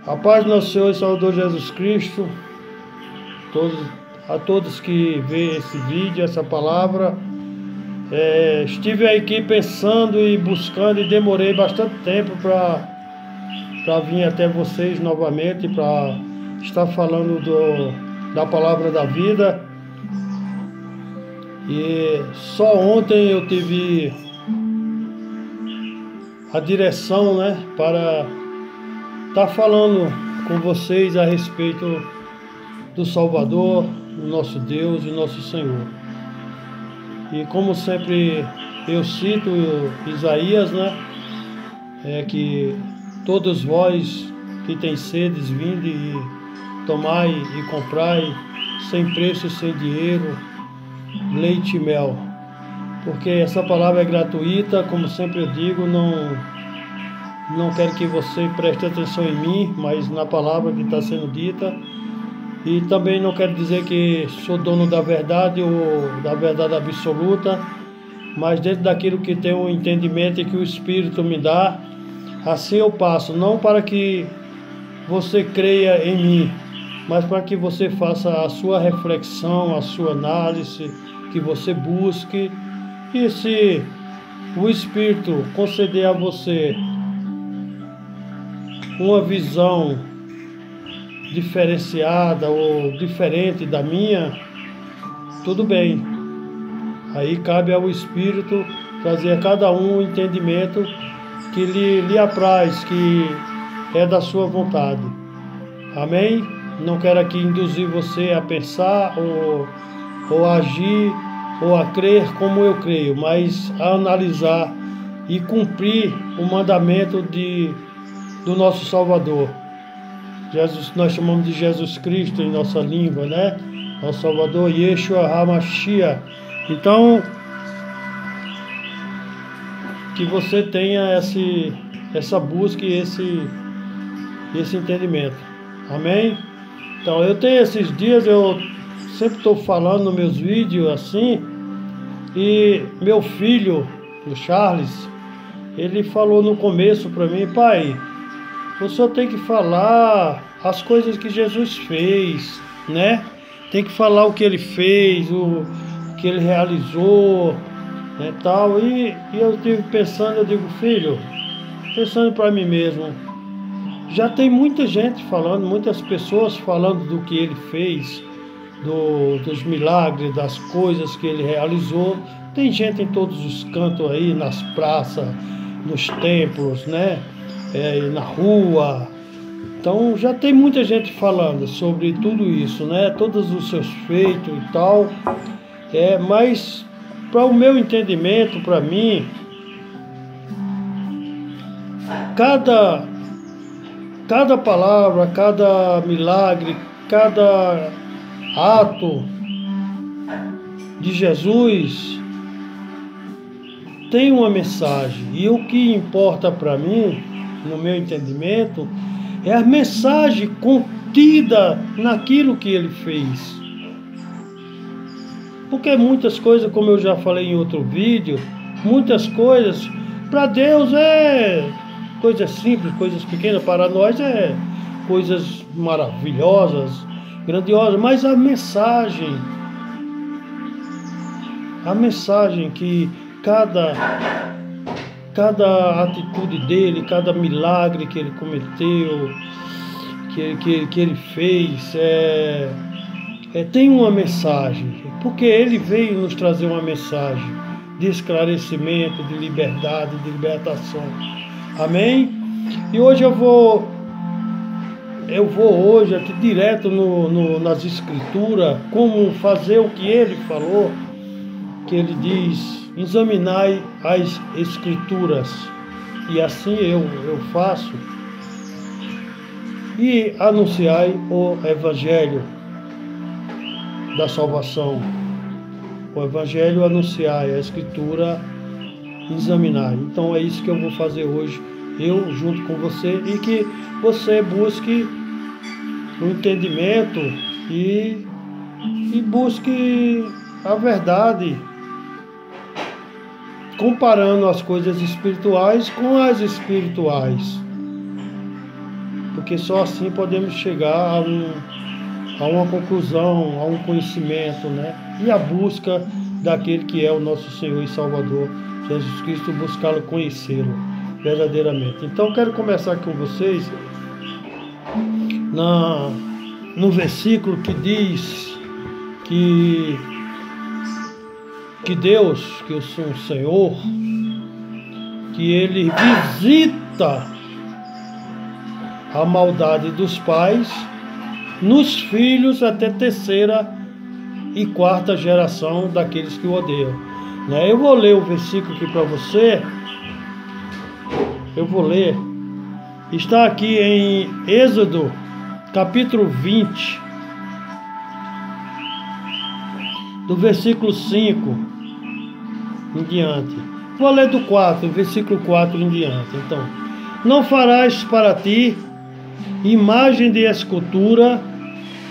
A paz do nosso Senhor e Salvador Jesus Cristo, a todos que veem esse vídeo, essa palavra. Estive aqui pensando e buscando e demorei bastante tempo para vir até vocês novamente, para estar falando da palavra da vida. E só ontem eu tive a direção, para estar falando com vocês a respeito do Salvador, o nosso Deus e nosso Senhor. E como sempre eu cito Isaías, que todos vós que têm sedes, vinde e tomai e comprai sem preço e sem dinheiro leite e mel, porque essa palavra é gratuita. Como sempre eu digo, não quero que você preste atenção em mim, mas na palavra que está sendo dita. E também não quero dizer que sou dono da verdade ou da verdade absoluta, mas dentro daquilo que tem um entendimento e que o Espírito me dá, assim eu passo, não para que você creia em mim, mas para que você faça a sua reflexão, a sua análise, que você busque. E se o Espírito conceder a você uma visão diferenciada ou diferente da minha, tudo bem. Aí cabe ao Espírito trazer a cada um o entendimento que lhe apraz, que é da sua vontade. Amém? Não quero aqui induzir você a pensar ou a agir ou a crer como eu creio, mas a analisar e cumprir o mandamento do nosso Salvador. Jesus, nós chamamos de Jesus Cristo em nossa língua, Nosso Salvador, Yeshua HaMashiach. Então, que você tenha essa busca e esse entendimento. Amém? Então, eu tenho esses dias, eu sempre estou falando nos meus vídeos assim, e meu filho, o Charles, ele falou no começo para mim: pai, o senhor tem que falar as coisas que Jesus fez, Tem que falar o que ele fez, o que ele realizou, tal. E eu estive pensando, eu digo: filho, pensando para mim mesmo, já tem muita gente falando, muitas pessoas falando do que ele fez, dos milagres, das coisas que ele realizou. Tem gente em todos os cantos aí, nas praças, nos templos, na rua. Então já tem muita gente falando sobre tudo isso, todos os seus feitos e tal. Mas para o meu entendimento, para mim, cada palavra, cada milagre, cada ato de Jesus tem uma mensagem. E o que importa para mim, no meu entendimento, é a mensagem contida naquilo que ele fez. Porque muitas coisas, como eu já falei em outro vídeo, muitas coisas para Deus é coisas simples, coisas pequenas. Para nós é coisas maravilhosas, grandiosas. Mas a mensagem que cada atitude dele, cada milagre que ele cometeu, que ele fez, tem uma mensagem, porque ele veio nos trazer uma mensagem de esclarecimento, de liberdade, de libertação. Amém? E hoje eu vou hoje aqui direto nas Escrituras, como fazer o que ele falou, que ele diz: examinai as Escrituras, e assim eu faço, e anunciai o Evangelho da salvação. O Evangelho anunciai, a Escritura examinar. Então é isso que eu vou fazer hoje, eu junto com você, e que você busque o entendimento e busque a verdade, comparando as coisas espirituais com as espirituais. porque só assim podemos chegar a uma conclusão, a um conhecimento, né? E a busca daquele que é o nosso Senhor e Salvador, Jesus Cristo, buscá-lo, conhecê-lo verdadeiramente. Então, quero começar com vocês no versículo que diz que Deus, que eu sou o Senhor, que Ele visita a maldade dos pais nos filhos até terceira e quarta geração daqueles que o odeiam. Eu vou ler o versículo aqui para você. Eu vou ler. Está aqui em Êxodo, capítulo 20, do versículo 5 em diante. Vou ler do 4, versículo 4 em diante. Então, não farás para ti imagem de escultura,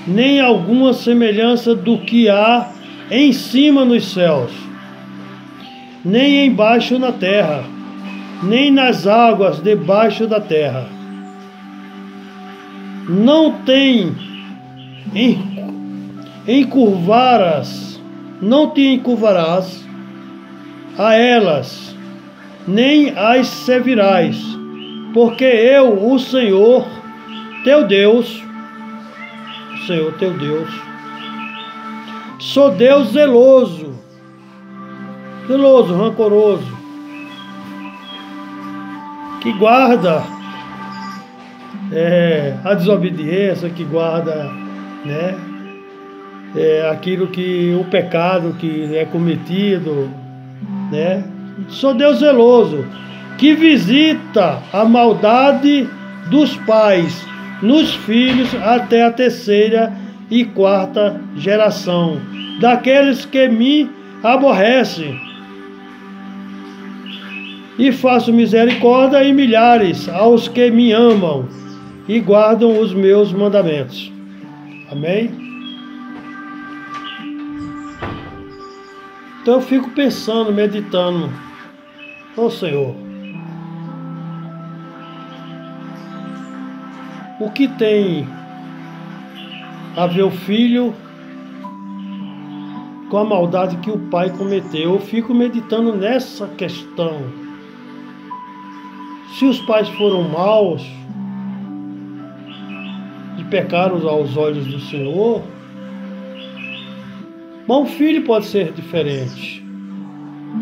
nem alguma semelhança do que há em cima nos céus, nem embaixo na terra, nem nas águas debaixo da terra. Não te encurvarás a elas, nem as servirás, porque eu, o Senhor teu Deus, sou Deus zeloso, rancoroso, que guarda a desobediência, que guarda, aquilo que o pecado que é cometido, Sou Deus zeloso, que visita a maldade dos pais nos filhos até a terceira e quarta geração daqueles que me aborrecem, e faço misericórdia em milhares aos que me amam e guardam os meus mandamentos. Amém? Então eu fico pensando, meditando, Senhor, o que tem a ver o filho com a maldade que o pai cometeu? Eu fico meditando nessa questão. Se os pais foram maus e pecaram aos olhos do Senhor, mas o filho pode ser diferente.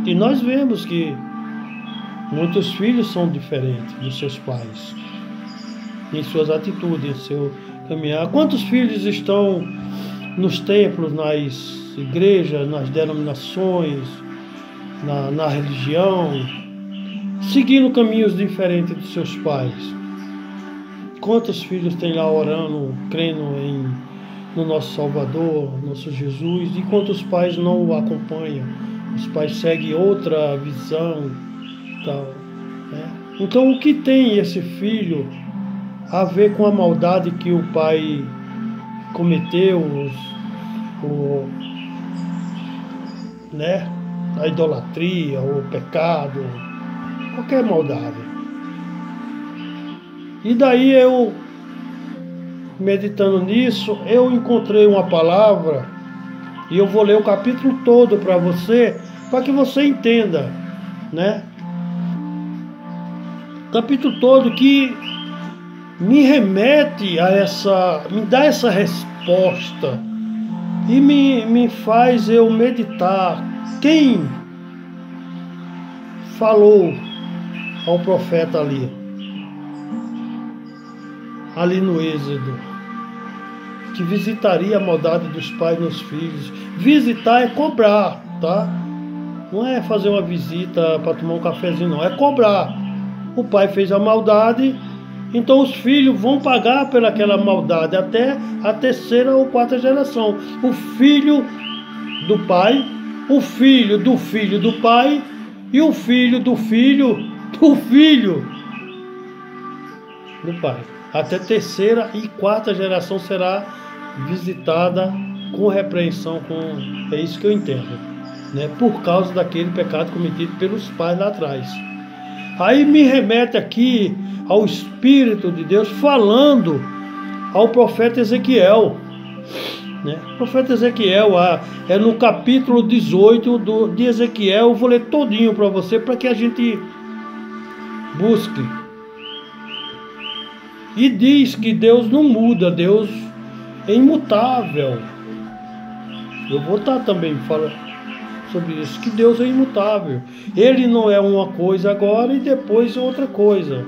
E nós vemos que muitos filhos são diferentes dos seus pais, em suas atitudes, em seu caminhar. Quantos filhos estão nos templos, nas igrejas, nas denominações, na religião, seguindo caminhos diferentes dos seus pais? Quantos filhos têm lá orando, crendo no nosso Salvador, nosso Jesus, e quantos pais não o acompanham? Os pais seguem outra visão, tal, Então, o que tem esse filho a ver com a maldade que o pai cometeu, a idolatria, o pecado, qualquer maldade? E daí eu, meditando nisso, eu encontrei uma palavra, e eu vou ler o capítulo todo para você, para que você entenda, Capítulo todo que me remete me dá essa resposta e me faz eu meditar. Quem falou ao profeta ali no Êxodo, que visitaria a maldade dos pais nos filhos? Visitar é cobrar, tá? Não é fazer uma visita para tomar um cafezinho, não. É cobrar. O pai fez a maldade, então os filhos vão pagar pelaquela maldade até a terceira ou quarta geração. O filho do pai, o filho do filho do pai e o filho do filho do filho do pai. Até terceira e quarta geração será visitada com repreensão, é isso que eu entendo, por causa daquele pecado cometido pelos pais lá atrás. Aí me remete aqui ao Espírito de Deus falando ao profeta Ezequiel, né? O profeta Ezequiel, é no capítulo 18 de Ezequiel. Eu vou ler todinho para você, para que a gente busque. E diz que Deus não muda, Deus é imutável. Eu vou estar também falando sobre isso, que Deus é imutável. Ele não é uma coisa agora e depois outra coisa.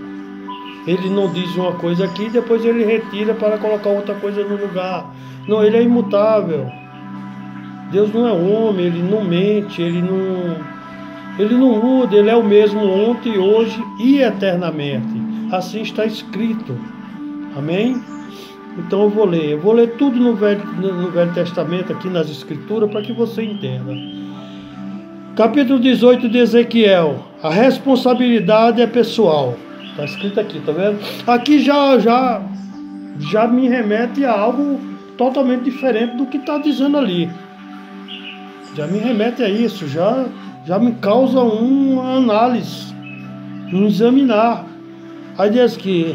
Ele não diz uma coisa aqui e depois ele retira para colocar outra coisa no lugar. Não, ele é imutável. Deus não é homem, ele não mente, ele não muda, ele é o mesmo ontem, hoje e eternamente. Assim está escrito. Amém? Então eu vou ler tudo no Velho Testamento, aqui nas Escrituras, para que você entenda. Capítulo 18 de Ezequiel. A responsabilidade é pessoal. Está escrito aqui, tá vendo? Aqui já me remete a algo totalmente diferente do que está dizendo ali. Já me remete a isso, já me causa uma análise, um examinar. Aí diz que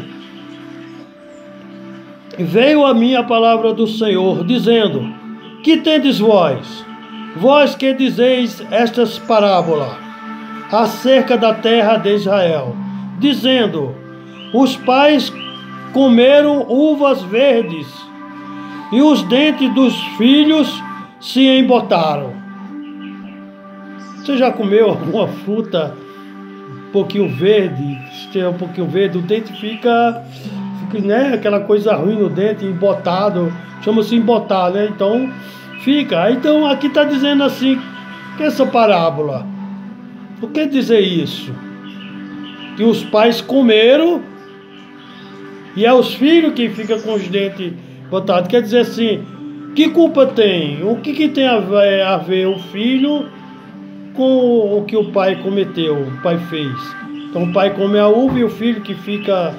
veio a mim a palavra do Senhor, dizendo: que tendes vós? Vós que dizeis estas parábolas acerca da terra de Israel, dizendo: os pais comeram uvas verdes, e os dentes dos filhos se embotaram. Você já comeu alguma fruta um pouquinho verde? Se tiver um pouquinho verde, o dente fica, né, aquela coisa ruim no dente, embotado, chama-se embotar, né? Então fica. Então aqui está dizendo assim, que essa parábola, o que dizer isso? Que os pais comeram e é os filhos que ficam com os dentes botados. Quer dizer assim, que culpa tem? O que tem a ver o filho com o que o pai cometeu, o pai fez? Então o pai come a uva e o filho que fica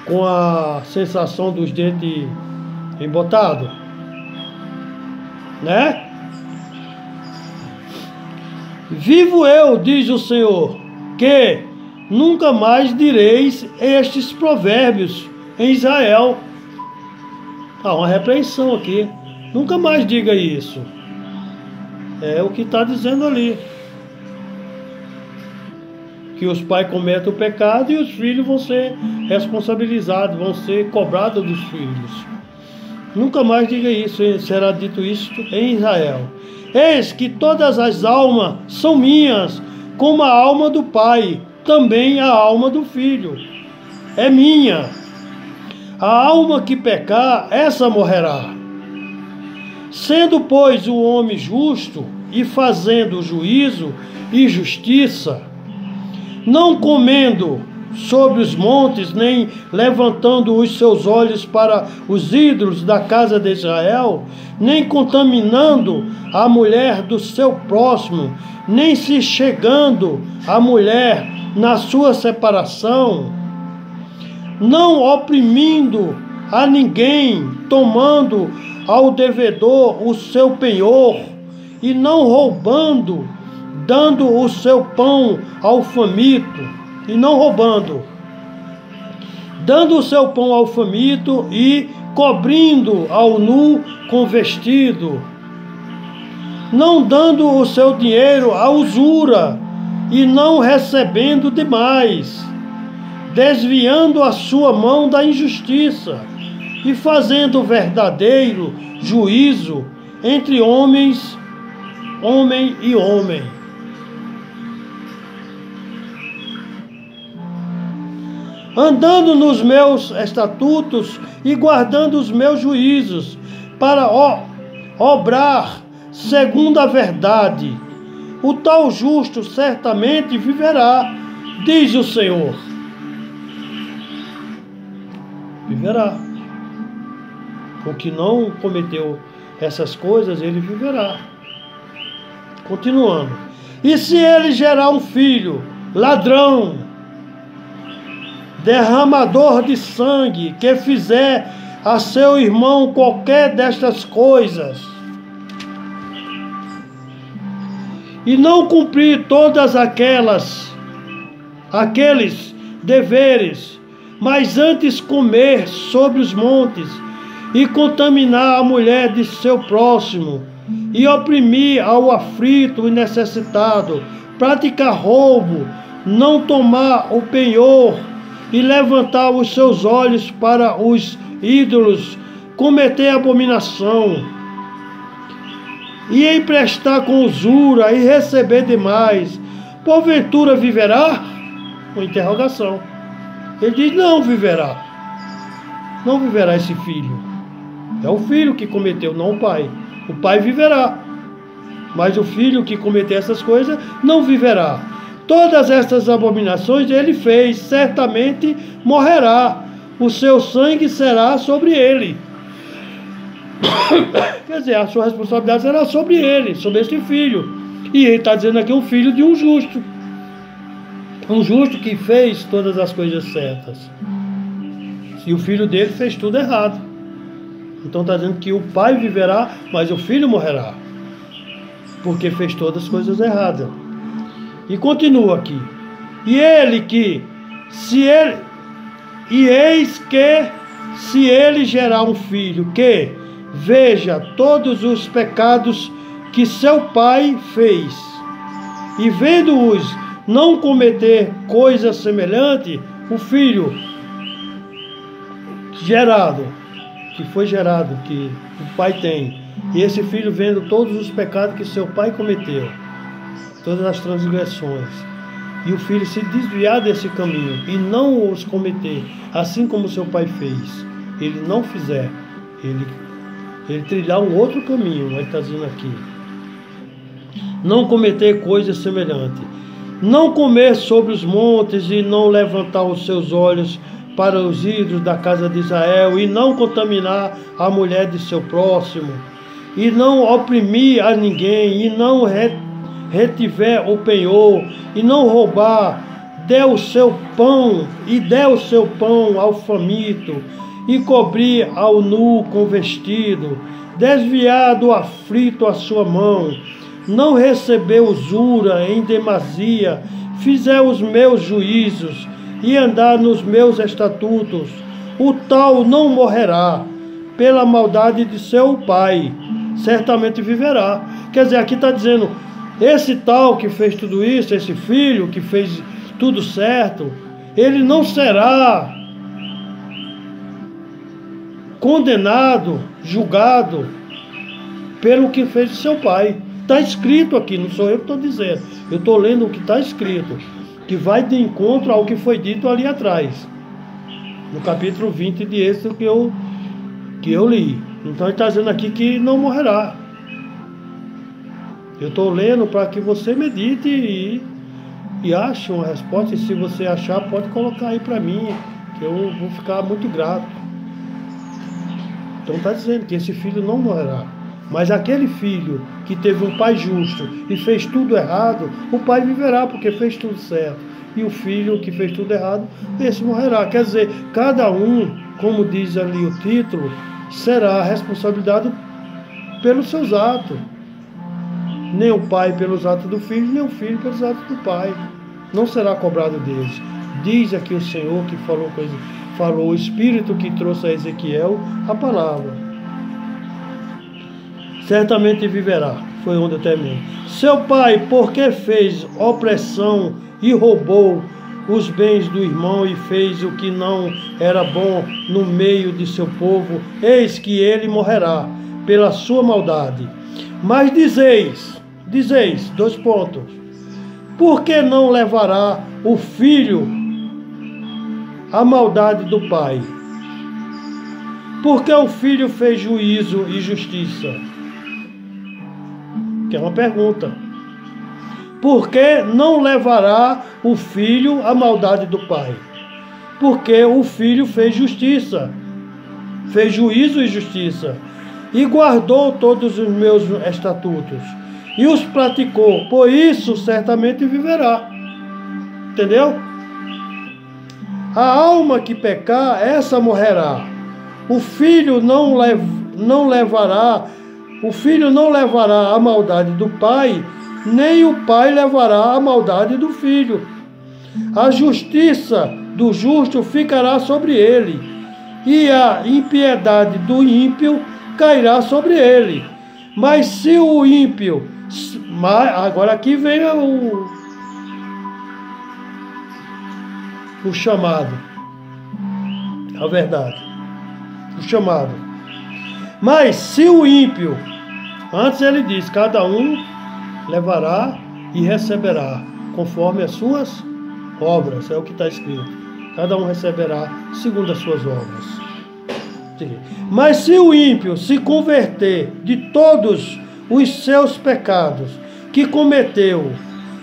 com a sensação dos dentes embotados, né? Vivo eu, diz o Senhor, que nunca mais direis estes provérbios em Israel. Há uma repreensão aqui. Nunca mais diga isso. É o que está dizendo ali. Que os pais cometem o pecado e os filhos vão ser responsabilizados, vão ser cobrados dos filhos. Nunca mais diga isso, será dito isto em Israel. Eis que todas as almas são minhas, como a alma do pai, também a alma do filho é minha. A alma que pecar, essa morrerá. Sendo, pois, o homem justo e fazendo juízo e justiça, não comendo sobre os montes, nem levantando os seus olhos para os ídolos da casa de Israel, nem contaminando a mulher do seu próximo, nem se chegando à mulher na sua separação, não oprimindo a ninguém, tomando ao devedor o seu penhor, e não roubando, dando o seu pão ao faminto, e não roubando, dando o seu pão ao faminto e cobrindo ao nu com vestido, não dando o seu dinheiro à usura e não recebendo demais, desviando a sua mão da injustiça e fazendo verdadeiro juízo entre homens, homem e homem. Andando nos meus estatutos e guardando os meus juízos, para obrar segundo a verdade, o tal justo certamente viverá, diz o Senhor. Viverá. O que não cometeu essas coisas, ele viverá. Continuando. E se ele gerar um filho, ladrão, derramador de sangue, que fizer a seu irmão qualquer destas coisas, e não cumprir todas aquelas aqueles deveres, mas antes comer sobre os montes e contaminar a mulher de seu próximo, e oprimir ao aflito e necessitado, praticar roubo, não tomar o penhor e levantar os seus olhos para os ídolos, cometer abominação e emprestar com usura e receber demais, porventura viverá? Uma interrogação. Ele diz: não viverá. Não viverá esse filho. É o filho que cometeu, não o pai. O pai viverá, mas o filho que cometeu essas coisas não viverá. Todas essas abominações ele fez, certamente morrerá. O seu sangue será sobre ele. Quer dizer, a sua responsabilidade será sobre ele, sobre este filho. E ele está dizendo aqui, um filho de um justo. Um justo que fez todas as coisas certas. E o filho dele fez tudo errado. Então está dizendo que o pai viverá, mas o filho morrerá, porque fez todas as coisas erradas. E continua aqui. E eis que, se ele gerar um filho que veja todos os pecados que seu pai fez, e vendo-os não cometer coisa semelhante, o filho gerado, que foi gerado, que o pai tem, e esse filho vendo todos os pecados que seu pai cometeu, todas as transgressões, e o filho se desviar desse caminho e não os cometer, assim como seu pai fez, ele não fizer, ele trilhar um outro caminho, ele está dizendo aqui, não cometer coisa semelhante, não comer sobre os montes e não levantar os seus olhos para os ídolos da casa de Israel, e não contaminar a mulher de seu próximo, e não oprimir a ninguém, e não retiver o penhor, e não roubar, dê o seu pão ao faminto, e cobrir ao nu com vestido, desviar do aflito a sua mão, não receber usura em demasia, fizer os meus juízos, e andar nos meus estatutos, o tal não morrerá pela maldade de seu pai, certamente viverá. Quer dizer, aqui está dizendo, esse tal que fez tudo isso, esse filho que fez tudo certo, ele não será condenado, julgado pelo que fez de seu pai. Está escrito aqui, não sou eu que estou dizendo, eu estou lendo o que está escrito, que vai de encontro ao que foi dito ali atrás, no capítulo 20 de Êxodo que eu li. Então ele está dizendo aqui que não morrerá. Eu estou lendo para que você medite e ache uma resposta, e se você achar, pode colocar aí para mim, que eu vou ficar muito grato. Então está dizendo que esse filho não morrerá. Mas aquele filho que teve um pai justo e fez tudo errado, o pai viverá porque fez tudo certo. E o filho que fez tudo errado, esse morrerá. Quer dizer, cada um, como diz ali o título, será responsabilizado pelos seus atos. Nem o pai pelos atos do filho, nem o filho pelos atos do pai. Não será cobrado deles. Diz aqui o Senhor que falou o Espírito que trouxe a Ezequiel a palavra. Certamente viverá. Foi onde eu terminei. Seu pai, porque fez opressão e roubou os bens do irmão e fez o que não era bom no meio de seu povo, eis que ele morrerá pela sua maldade. Mas dizeis, por que não levará o filho a maldade do pai? Porque o filho fez juízo e justiça. Que é uma pergunta. Por que não levará o filho à maldade do pai? Porque o filho fez justiça, fez juízo e justiça, e guardou todos os meus estatutos, e os praticou, por isso certamente viverá. Entendeu? A alma que pecar, essa morrerá. O filho não levará a maldade do pai, nem o pai levará a maldade do filho. A justiça do justo ficará sobre ele, e a impiedade do ímpio cairá sobre ele. Mas se o ímpio... Agora aqui vem o chamado, a verdade, o chamado. Mas se o ímpio... Antes ele diz, cada um levará e receberá, conforme as suas obras, é o que está escrito. Cada um receberá segundo as suas obras. Mas se o ímpio se converter de todos os seus pecados que cometeu,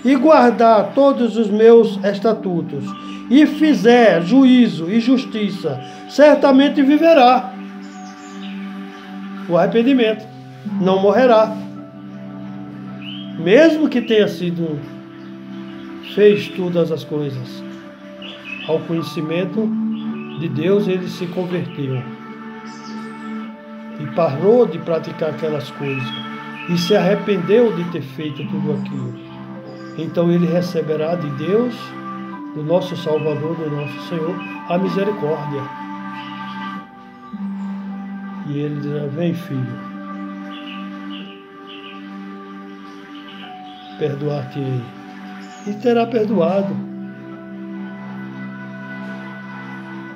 e guardar todos os meus estatutos, e fizer juízo e justiça, certamente viverá. O arrependimento. Não morrerá. Mesmo que tenha sido, fez todas as coisas, ao conhecimento de Deus ele se converteu e parou de praticar aquelas coisas e se arrependeu de ter feito tudo aquilo. Então ele receberá de Deus, do nosso Salvador, do nosso Senhor, a misericórdia. E ele dirá, vem filho, perdoar-te-ei, e terá perdoado.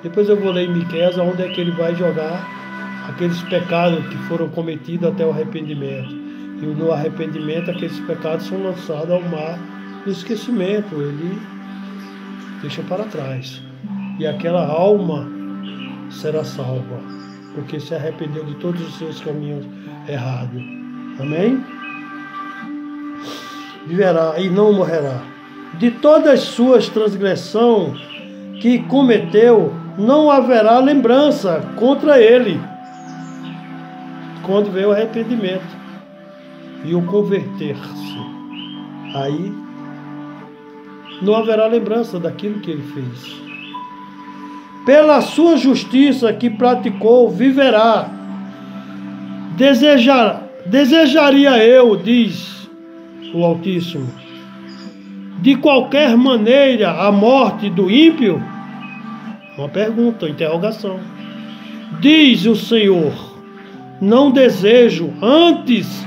Depois eu vou ler em Miqueias, onde é que ele vai jogar aqueles pecados que foram cometidos até o arrependimento. E no arrependimento, aqueles pecados são lançados ao mar do esquecimento, ele deixa para trás. E aquela alma será salva, porque se arrependeu de todos os seus caminhos errados. Amém? Viverá e não morrerá. De todas as suas transgressões que cometeu, não haverá lembrança contra ele. Quando veio o arrependimento e o converter-se, aí não haverá lembrança daquilo que ele fez. Pela sua justiça que praticou, viverá. Desejaria eu, diz o Altíssimo, de qualquer maneira a morte do ímpio? Uma pergunta, interrogação. Diz o Senhor, não desejo, antes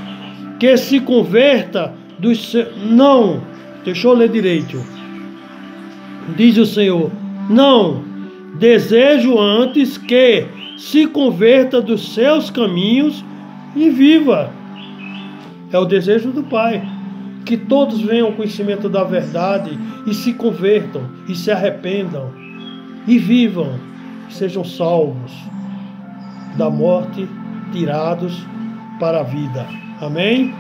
que se converta dos seus... Não, deixa eu ler direito. Diz o Senhor, não, desejo antes que se converta dos seus caminhos e viva. É o desejo do Pai. Que todos venham ao conhecimento da verdade e se convertam e se arrependam e vivam, sejam salvos da morte, tirados para a vida. Amém?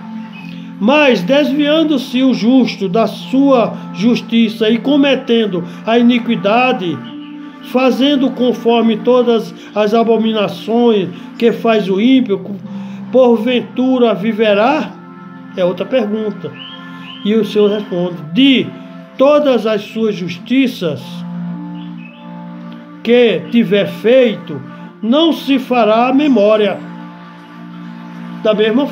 Mas desviando-se o justo da sua justiça e cometendo a iniquidade, fazendo conforme todas as abominações que faz o ímpio, porventura viverá? É outra pergunta. E o Senhor responde, de todas as suas justiças que tiver feito, não se fará memória. Da mesma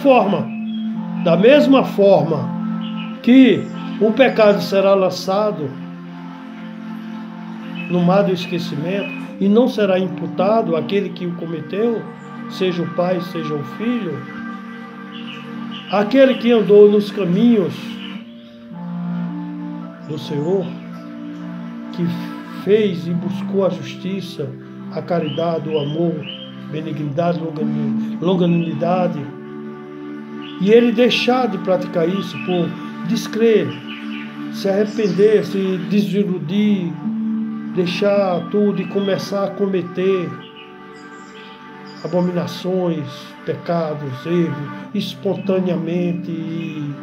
forma que o pecado será lançado no mar do esquecimento e não será imputado àquele que o cometeu, seja o pai, seja o filho, aquele que andou nos caminhos do Senhor, que fez e buscou a justiça, a caridade, o amor, benignidade, longanimidade, e ele deixar de praticar isso por descrer, se arrepender, se desiludir, deixar tudo e começar a cometer abominações, pecados, erros, espontaneamente e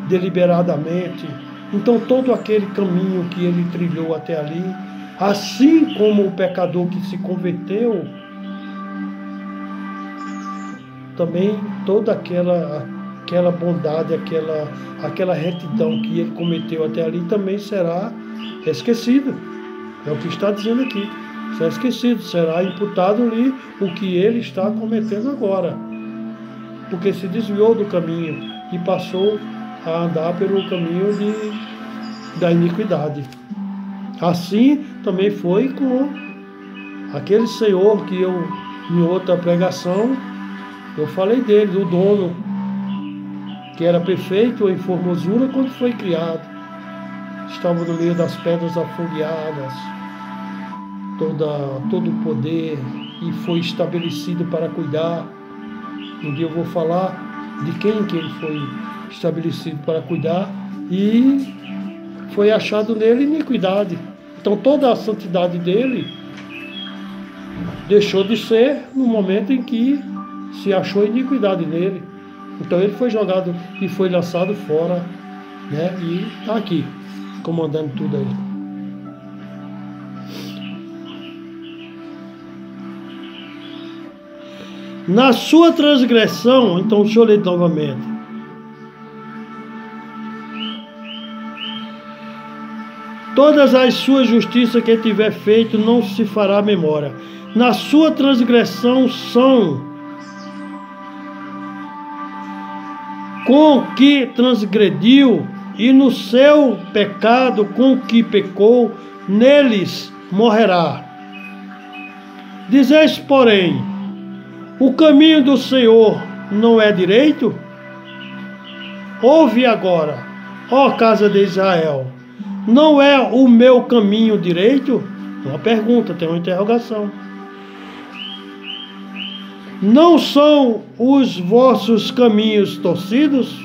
deliberadamente. Então todo aquele caminho que ele trilhou até ali, assim como o pecador que se converteu, também toda aquela bondade, aquela retidão que ele cometeu até ali também será esquecido. É o que está dizendo aqui. Será esquecido, será imputado-lhe o que ele está cometendo agora. Porque se desviou do caminho e passou a andar pelo caminho da iniquidade. Assim também foi com aquele senhor que eu, em outra pregação, eu falei dele, do dono, que era perfeito em formosura quando foi criado. Estava no meio das pedras afogueadas, todo o poder, e foi estabelecido para cuidar. Um dia eu vou falar de quem que ele foi estabelecido para cuidar, e foi achado nele iniquidade. Então toda a santidade dele deixou de ser no momento em que se achou iniquidade nele. Então ele foi jogado e foi lançado fora, né? E está aqui, comandando tudo aí. Na sua transgressão, então deixa eu ler novamente. Todas as suas justiças que tiver feito não se fará memória. Na sua transgressão são com que transgrediu, e no seu pecado com que pecou, neles morrerá. Dizeis, porém, o caminho do Senhor não é direito? Ouve agora, ó casa de Israel, não é o meu caminho direito? Uma pergunta, tem uma interrogação. Não são os vossos caminhos torcidos?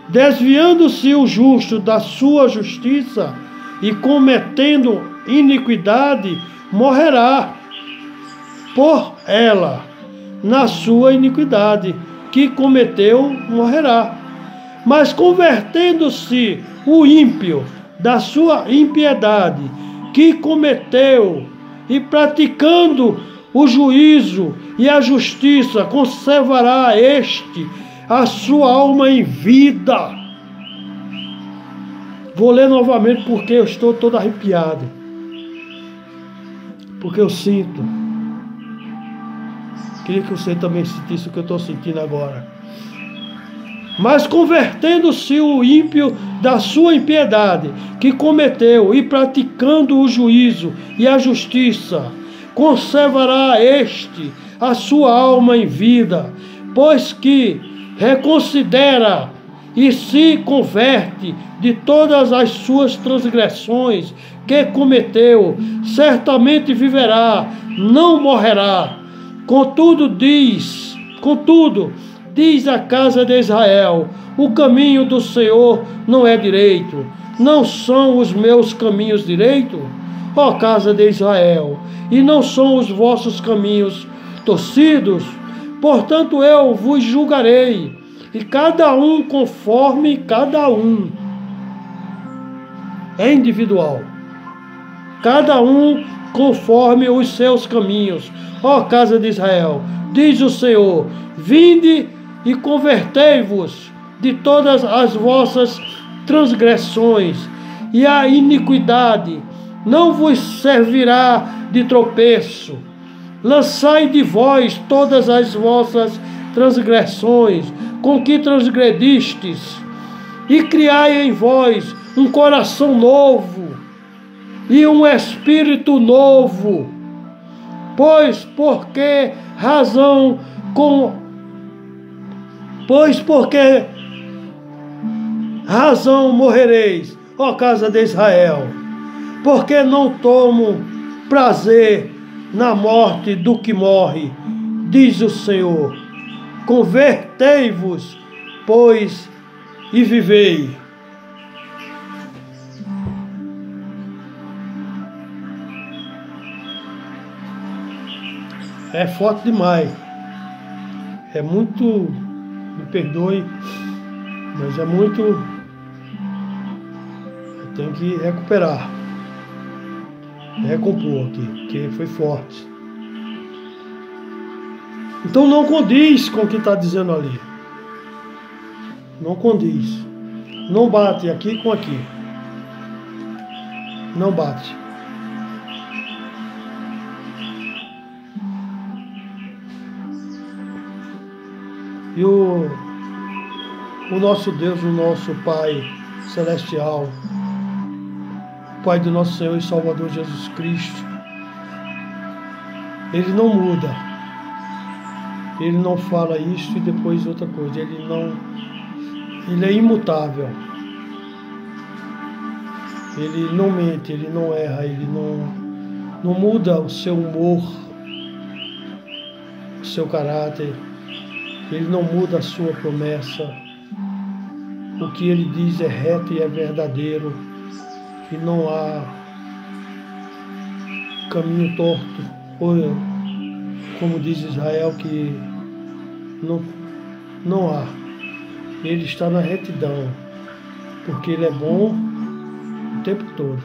Desviando-se o justo da sua justiça e cometendo iniquidade, morrerá por ela. Na sua iniquidade que cometeu, morrerá. Mas convertendo-se o ímpio da sua impiedade que cometeu e praticando o juízo e a justiça, conservará este a sua alma em vida. Vou ler novamente porque eu estou todo arrepiado. Porque eu sinto. Queria que você também sentisse o que eu estou sentindo agora. Mas convertendo-se o ímpio da sua impiedade que cometeu e praticando o juízo e a justiça, conservará este a sua alma em vida, pois que reconsidera e se converte de todas as suas transgressões que cometeu, certamente viverá, não morrerá. Contudo diz a casa de Israel, o caminho do Senhor não é direito. Não são os meus caminhos direito, ó casa de Israel, e não são os vossos caminhos torcidos? Portanto eu vos julgarei, e cada um conforme cada um. É individual. Cada um conforme os seus caminhos. Ó casa de Israel, diz o Senhor, vinde e convertei-vos de todas as vossas transgressões, e a iniquidade não vos servirá de tropeço. Lançai de vós todas as vossas transgressões, com que transgredistes, e criai em vós um coração novo e um espírito novo. Pois porque razão morrereis, ó casa de Israel, porque não tomo prazer na morte do que morre, diz o Senhor. Convertei-vos, pois, e vivei. É forte demais. É muito, me perdoe, mas é muito. Eu tenho que recuperar, recompor aqui, porque foi forte. Então não condiz com o que está dizendo ali. Não condiz. Não bate aqui com aqui. Não bate. E o nosso Deus, o nosso Pai Celestial, Pai do nosso Senhor e Salvador Jesus Cristo, Ele não muda. Ele não fala isso e depois outra coisa. Ele é imutável. Ele não mente, Ele não erra, Ele não muda o seu humor, o seu caráter. Ele não muda a sua promessa. O que Ele diz é reto e é verdadeiro. E não há caminho torto. Ou, como diz Israel, que não há. Ele está na retidão. Porque Ele é bom o tempo todo.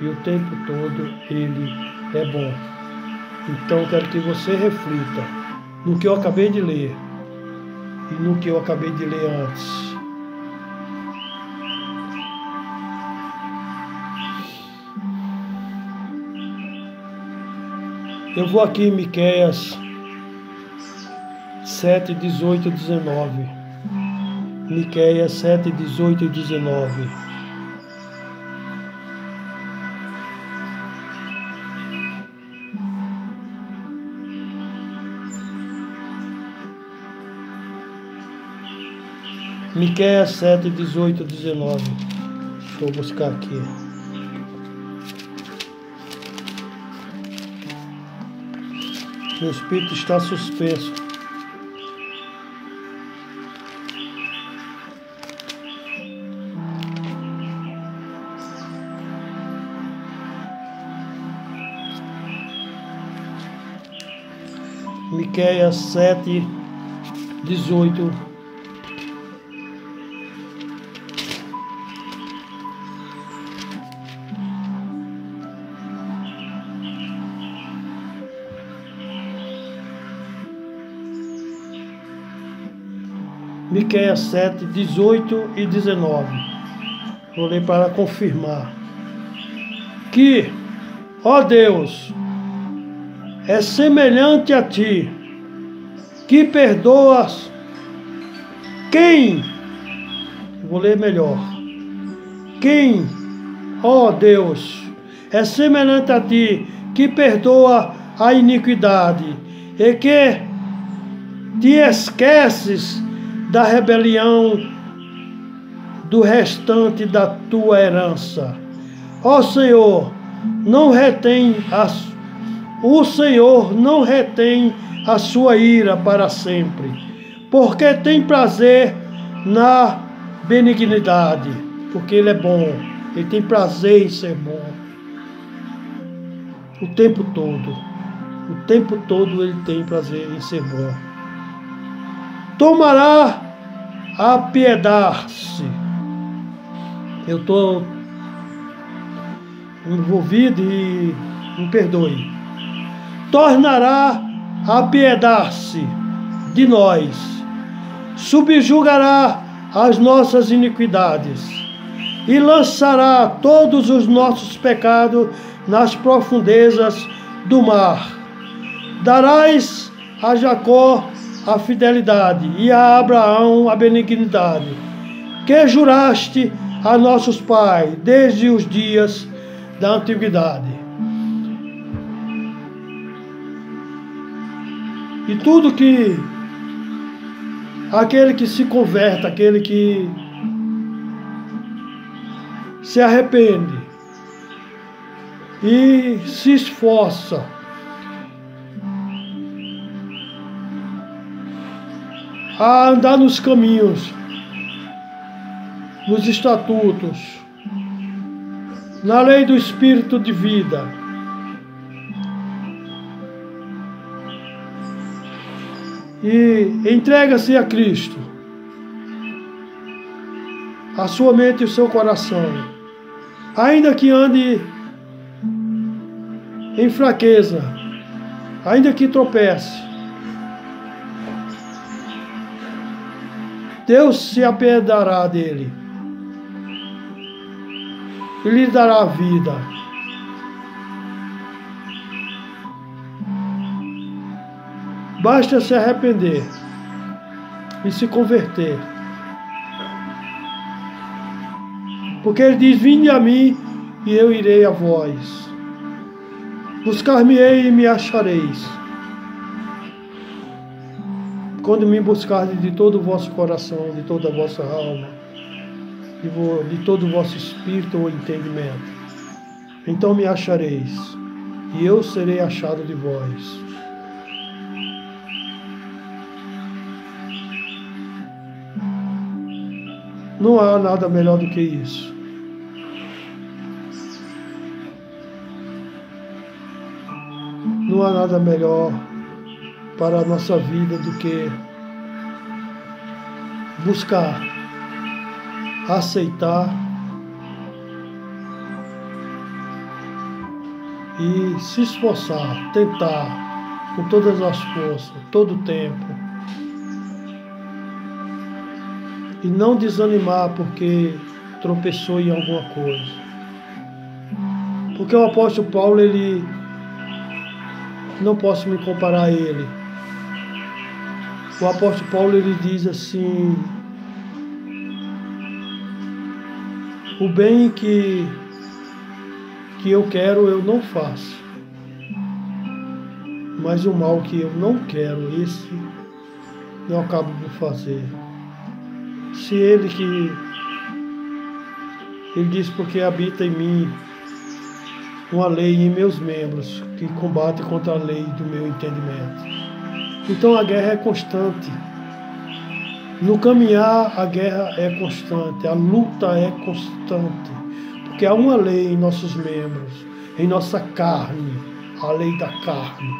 E o tempo todo Ele é bom. Então eu quero que você reflita no que eu acabei de ler. E no que eu acabei de ler antes. Eu vou aqui em Miqueias 7, 18 e 19. Miqueias 7, 18 e 19. Miqueias 7, 18 e 19. Deixa eu buscar aqui. Meu espírito está suspenso. Miqueias 7, 18. Miqueias 7, 18 e 19. Vou ler para confirmar. Que, ó Deus, é semelhante a ti, que perdoas quem? Vou ler melhor. Quem, ó Deus, é semelhante a ti, que perdoa a iniquidade, e que te esqueces da rebelião do restante da tua herança. Ó Senhor, o Senhor não retém a sua ira para sempre, porque tem prazer na benignidade, porque Ele é bom, Ele tem prazer em ser bom. O tempo todo Ele tem prazer em ser bom. Tomará a piedade-se. Eu estou envolvido e me perdoe. Tornará a piedade-se de nós, subjugará as nossas iniquidades e lançará todos os nossos pecados nas profundezas do mar. Darás a Jacó a fidelidade e a Abraão a benignidade, que juraste a nossos pais desde os dias da antiguidade. E tudo que aquele que se converta, aquele que se arrepende e se esforça a andar nos caminhos, nos estatutos, na lei do Espírito de vida, e entrega-se a Cristo, a sua mente e o seu coração, ainda que ande em fraqueza, ainda que tropece, Deus se apiedará dele e lhe dará a vida. Basta se arrepender e se converter. Porque Ele diz: vinde a mim e eu irei a vós. Buscar-me-ei e me achareis, quando me buscardes de todo o vosso coração, de toda a vossa alma, de todo o vosso espírito ou entendimento. Então me achareis, e eu serei achado de vós. Não há nada melhor do que isso. Não há nada melhor para a nossa vida do que buscar, aceitar e se esforçar, tentar com todas as forças, todo o tempo. E não desanimar porque tropeçou em alguma coisa. Porque o apóstolo Paulo, não posso me comparar a ele. O apóstolo Paulo, ele diz assim: o bem que eu quero, eu não faço. Mas o mal que eu não quero, esse eu acabo de fazer. Se ele diz, porque habita em mim uma lei em meus membros, que combate contra a lei do meu entendimento. Então a guerra é constante. No caminhar, a guerra é constante, a luta é constante. Porque há uma lei em nossos membros, em nossa carne, a lei da carne,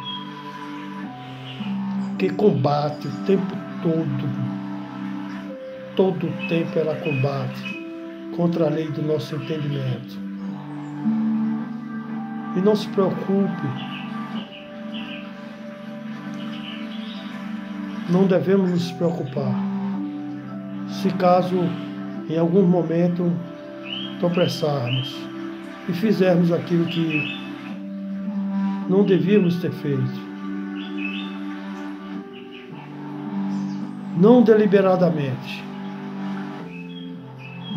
que combate o tempo todo. Todo o tempo ela combate contra a lei do nosso entendimento. E não se preocupe, não devemos nos preocupar. Se caso em algum momento tropeçarmos e fizermos aquilo que não devíamos ter feito, não deliberadamente,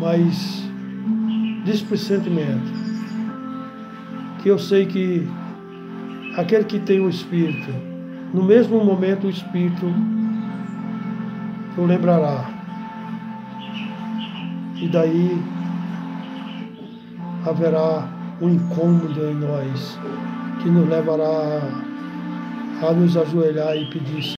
mas displicentemente, que eu sei que aquele que tem o Espírito, no mesmo momento o Espírito o lembrará. E daí haverá um incômodo em nós, que nos levará a nos ajoelhar e pedir: